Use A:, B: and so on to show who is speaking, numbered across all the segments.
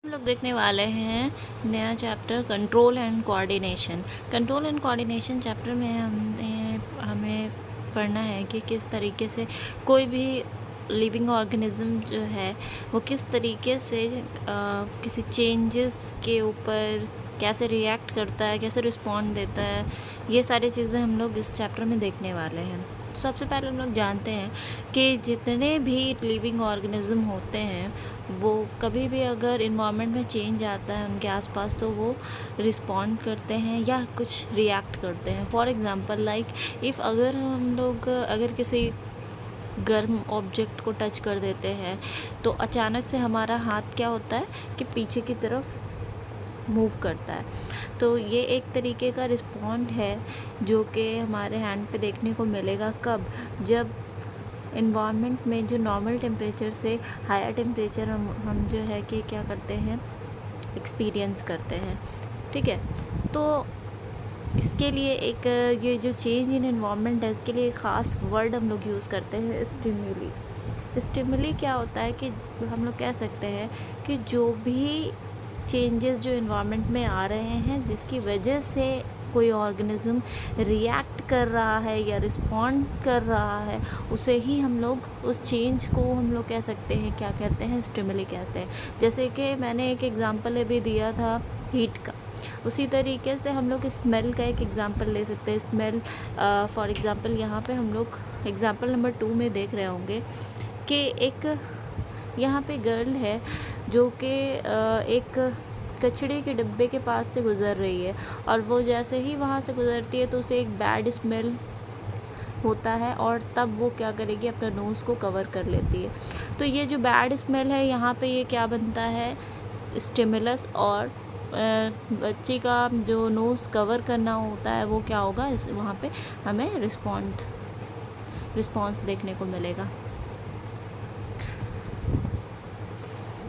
A: हम लोग देखने वाले हैं नया chapter control and coordination. Control and coordination chapter में हमें पढ़ना है कि किस तरीके से कोई भी लिविंग ऑर्गेनिज्म जो है वो किस तरीके से किसी चेंजेस के ऊपर कैसे रिएक्ट करता है, कैसे रिस्पॉन्ड देता है। ये सारी चीज़ें हम लोग इस चैप्टर में देखने वाले हैं। तो सबसे पहले हम लोग जानते हैं कि जितने भी लिविंग ऑर्गेनिज्म होते हैं वो कभी भी अगर इन्वायरमेंट में चेंज आता है उनके आसपास तो वो रिस्पॉन्ड करते हैं या कुछ रिएक्ट करते हैं। फॉर एग्ज़ाम्पल इफ़ अगर हम लोग अगर किसी गर्म ऑब्जेक्ट को टच कर देते हैं तो अचानक से हमारा हाथ क्या होता है कि पीछे की तरफ मूव करता है। तो ये एक तरीके का रिस्पॉन्ड है जो कि हमारे हैंड पे देखने को मिलेगा कब, जब इन्वायरमेंट में जो नॉर्मल टेम्परेचर से हायर टेम्परेचर हम जो है कि क्या करते हैं, एक्सपीरियंस करते हैं। ठीक है, तो इसके लिए एक ये जो चेंज इन इन्वायरमेंट है इसके लिए एक ख़ास वर्ड हम लोग यूज़ करते हैं, स्टिमुली। स्टिमुली क्या होता है कि हम लोग कह सकते हैं कि जो भी चेंजेस जो इन्वायरमेंट में आ रहे हैं जिसकी वजह से कोई ऑर्गेनिज्म रिएक्ट कर रहा है या रिस्पॉन्ड कर रहा है उसे ही हम लोग उस चेंज को हम लोग कह सकते हैं, क्या कहते हैं, स्टिमुली कहते हैं। जैसे कि मैंने एक एग्जांपल अभी दिया था हीट का, उसी तरीके से हम लोग स्मेल का एक एग्जांपल ले सकते हैं। स्मेल फॉर एग्जांपल यहाँ पे हम लोग एग्जांपल नंबर 2 में देख रहे होंगे कि एक यहाँ पे गर्ल है जो कि एक कचड़े के डिब्बे के पास से गुज़र रही है और वो जैसे ही वहाँ से गुज़रती है तो उसे एक बैड स्मेल होता है और तब वो क्या करेगी, अपना नोज़ को कवर कर लेती है। तो ये जो बैड स्मेल है यहाँ पे ये क्या बनता है, स्टिमुलस, और बच्ची का जो नोज़ कवर करना होता है वो क्या होगा, वहाँ पे हमें रिस्पॉन्स देखने को मिलेगा।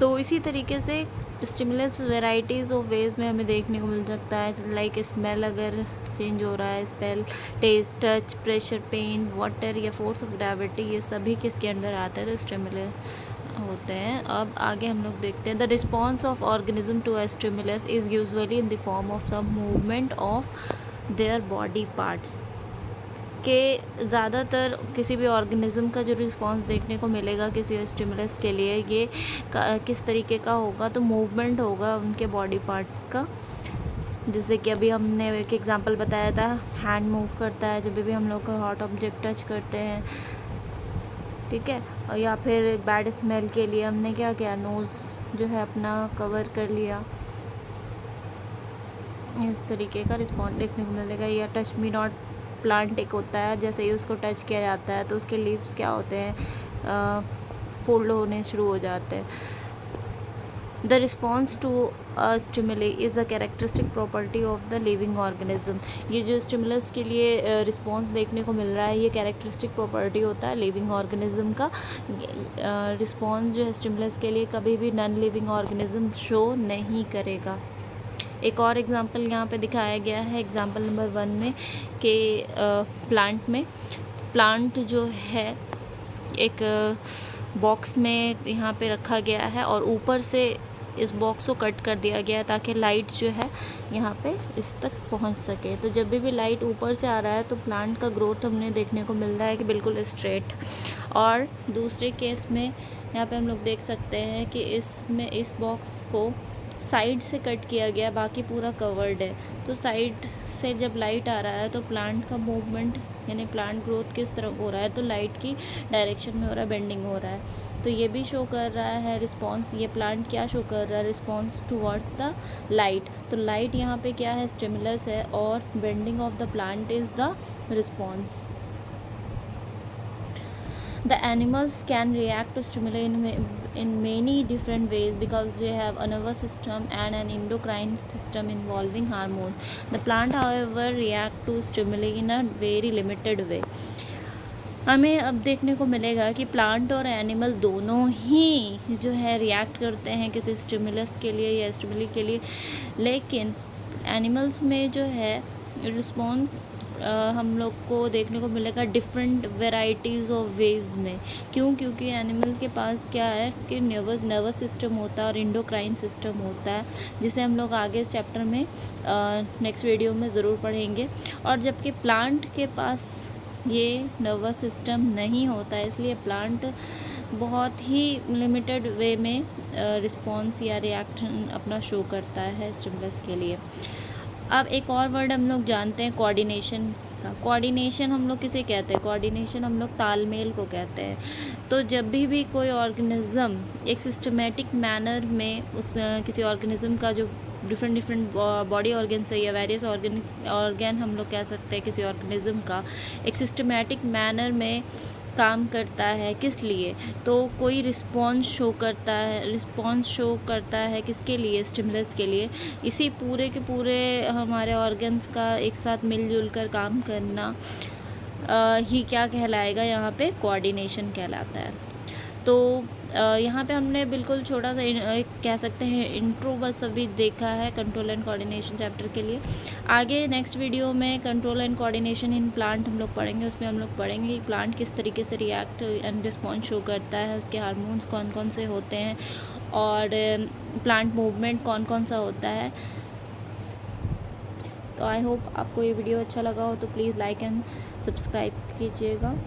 A: तो इसी तरीके से स्टिमुलस वेराइटीज़ ऑफ वेज में हमें देखने को मिल सकता है। लाइक स्मेल अगर चेंज हो रहा है, smell, taste, touch, pressure, pain, water या फोर्स ऑफ ग्रेविटी, ये सभी किसके अंदर आता है, तो स्टिमुलस होते हैं। अब आगे हम लोग देखते हैं the response of organism to a stimulus is usually in the form of some movement of their body parts. के ज़्यादातर किसी भी ऑर्गेनिज्म का जो रिस्पांस देखने को मिलेगा किसी स्टिमुलस के लिए, ये किस तरीके का होगा, तो मूवमेंट होगा उनके बॉडी पार्ट्स का। जैसे कि अभी हमने एक एग्जांपल बताया था, हैंड मूव करता है जब भी हम लोग हॉट ऑब्जेक्ट टच करते हैं। ठीक है, और या फिर बैड स्मेल के लिए हमने क्या किया, नोज़ जो है अपना कवर कर लिया। इस तरीके का रिस्पॉन्स देखने को मिलेगा। या टच मी नॉट प्लांट एक होता है, जैसे ही उसको टच किया जाता है तो उसके लीव्स क्या होते हैं, फोल्ड होने शुरू हो जाते हैं। The response to a stimuli is a characteristic property of the living organism. ये जो स्टिमुलस के लिए रिस्पॉन्स देखने को मिल रहा है ये कैरेक्टरिस्टिक प्रॉपर्टी होता है लिविंग ऑर्गेनिज्म का। रिस्पॉन्स जो है स्टिमुलस के लिए कभी भी नॉन लिविंग ऑर्गेनिज्म शो नहीं करेगा। एक और एग्जांपल यहाँ पे दिखाया गया है एग्जांपल नंबर 1 में कि प्लांट में, प्लांट जो है एक बॉक्स में यहाँ पे रखा गया है और ऊपर से इस बॉक्स को कट कर दिया गया है ताकि लाइट जो है यहाँ पे इस तक पहुँच सके। तो जब भी लाइट ऊपर से आ रहा है तो प्लांट का ग्रोथ हमने देखने को मिल रहा है कि बिल्कुल स्ट्रेट। और दूसरे केस में यहाँ पे हम लोग देख सकते हैं कि इसमें इस बॉक्स को साइड से कट किया गया, बाकी पूरा कवर्ड है। तो साइड से जब लाइट आ रहा है तो प्लांट का मूवमेंट यानी प्लांट ग्रोथ किस तरफ हो रहा है, तो लाइट की डायरेक्शन में हो रहा है, बेंडिंग हो रहा है। तो ये भी शो कर रहा है रिस्पॉन्स, ये प्लांट क्या शो कर रहा है, रिस्पॉन्स टुवर्ड्स द लाइट। तो लाइट यहाँ पे क्या है, स्टिमुलस है, और bending of the plant is the response. The animals can react to stimuli in many different ways because they have a nervous system and an endocrine system involving hormones. The plant, however, react to stimuli in a very limited way. हमें अब देखने को मिलेगा कि plant और animal दोनों ही जो है रिएक्ट करते हैं किसी स्टिमुलस के लिए या स्टिमुली के लिए, लेकिन एनिमल्स में जो है रिस्पॉन्स हम लोग को देखने को मिलेगा डिफरेंट वेराइटीज़ ऑफ वेज में। क्यों? क्योंकि एनिमल के पास क्या है कि नर्वस सिस्टम होता है और इंडोक्राइन सिस्टम होता है, जिसे हम लोग आगे इस चैप्टर में नेक्स्ट वीडियो में ज़रूर पढ़ेंगे। और जबकि प्लांट के पास ये नर्वस सिस्टम नहीं होता है, इसलिए प्लांट बहुत ही लिमिटेड वे में रिस्पॉन्स या रिएक्शन अपना शो करता है स्टिमुलस के लिए। अब एक और वर्ड हम लोग जानते हैं कोऑर्डिनेशन का। कोऑर्डिनेशन हम लोग किसे कहते हैं? कोऑर्डिनेशन हम लोग तालमेल को कहते हैं। तो जब भी कोई ऑर्गेनिज्म एक सिस्टमेटिक मैनर में उस किसी ऑर्गेनिज्म का जो डिफरेंट बॉडी ऑर्गन्स है या वेरियस ऑर्गन हम लोग कह सकते हैं किसी ऑर्गेनिज्म का एक सिस्टमेटिक मैनर में काम करता है, किस लिए? तो कोई रिस्पॉन्स शो करता है किसके लिए? स्टिमुलस के लिए। इसी पूरे के पूरे हमारे ऑर्गन्स का एक साथ मिलजुल कर काम करना ही क्या कहलाएगा? यहाँ पे कोऑर्डिनेशन कहलाता है। तो यहाँ पे हमने बिल्कुल छोटा सा कह सकते हैं इंट्रो बस अभी देखा है कंट्रोल एंड कोऑर्डिनेशन चैप्टर के लिए। आगे नेक्स्ट वीडियो में control and coordination in plant हम लोग पढ़ेंगे। उसमें हम लोग पढ़ेंगे कि प्लांट किस तरीके से रिएक्ट एंड रिस्पॉन्स शो करता है, उसके हार्मोन्स कौन कौन से होते हैं और प्लांट मूवमेंट कौन कौन सा होता है। तो आई होप आपको ये वीडियो अच्छा लगा हो तो प्लीज़ लाइक एंड सब्सक्राइब कीजिएगा।